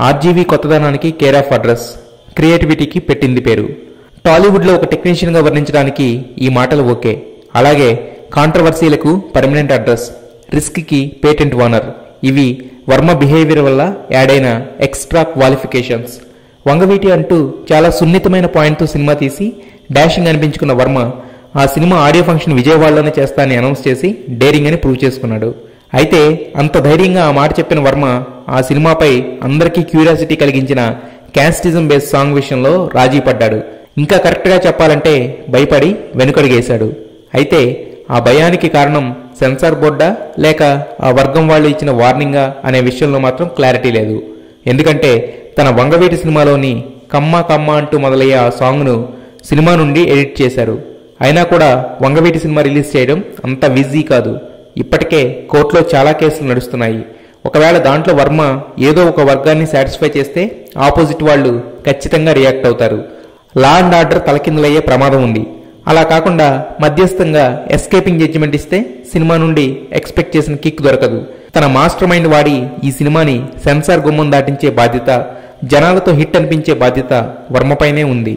RGV కొత్తదనానికి care of address, క్రియేటివిటీకి పెట్టింది పేరు. టాలీవుడ్లో ఒక టెక్నీషియన్గా వర్ణించడానికి ఈ మాటలు ఓకే. అలాగే కాంట్రవర్సీలకు పర్మనెంట్ అడ్రస్, రిస్క్కి పేటెంట్ ఓనర్. ఇవి వర్మ బిహేవియర్ వల్ల యాడ్ అయిన ఎక్స్ట్రా క్వాలిఫికేషన్స్. వంగవీటి అంటూ చాలా సున్నితమైన పాయింట్తో సినిమా తీసి డాషింగ్ అనిపించుకున్న వర్మ ఆ సినిమా ఆడియో ఫంక్షన్ విజయవాడలోనే చేస్తానని అనౌన్స్ చేసి డేరింగ్ అని ప్రూవ్ చేసుకున్నాడు. అయితే అంత ధైర్యంగా ఆ మాట చెప్పిన వర్మ ఆ సినిమాపై అందరికీ క్యూరియాసిటీ కలిగించిన క్యాస్టిజం బేస్డ్ సాంగ్ విషయంలో రాజీ పడ్డాడు. ఇంకా కరెక్ట్గా చెప్పాలంటే భయపడి వెనుకడుగేశాడు. అయితే ఆ భయానికి కారణం సెన్సార్ బోర్డా లేక ఆ వర్గం వాళ్ళు ఇచ్చిన వార్నింగా అనే విషయంలో మాత్రం క్లారిటీ లేదు. ఎందుకంటే తన వంగవీటి సినిమాలోని కమ్మ కమ్మ అంటూ మొదలయ్యే ఆ సాంగ్ను సినిమా నుండి ఎడిట్ చేశారు. అయినా కూడా వంగవీటి సినిమా రిలీజ్ చేయడం అంత ఈజీ కాదు. ఇప్పటికే కోర్టులో చాలా కేసులు నడుస్తున్నాయి. ఒకవేళ దాంట్లో వర్మ ఏదో ఒక వర్గాన్ని సాటిస్ఫై చేస్తే ఆపోజిట్ వాళ్ళు ఖచ్చితంగా రియాక్ట్ అవుతారు. లా అండ్ ఆర్డర్ తలకిందులయ్యే ప్రమాదం ఉంది. అలా కాకుండా మధ్యస్థంగా ఎస్కేపింగ్ జడ్జిమెంట్ ఇస్తే సినిమా నుండి ఎక్స్పెక్ట్ చేసిన కిక్ దొరకదు. తన మాస్టర్ మైండ్ వాడి ఈ సినిమాని సెన్సార్ గుమ్మం దాటించే బాధ్యత, జనాలతో హిట్ అనిపించే బాధ్యత వర్మపైనే ఉంది.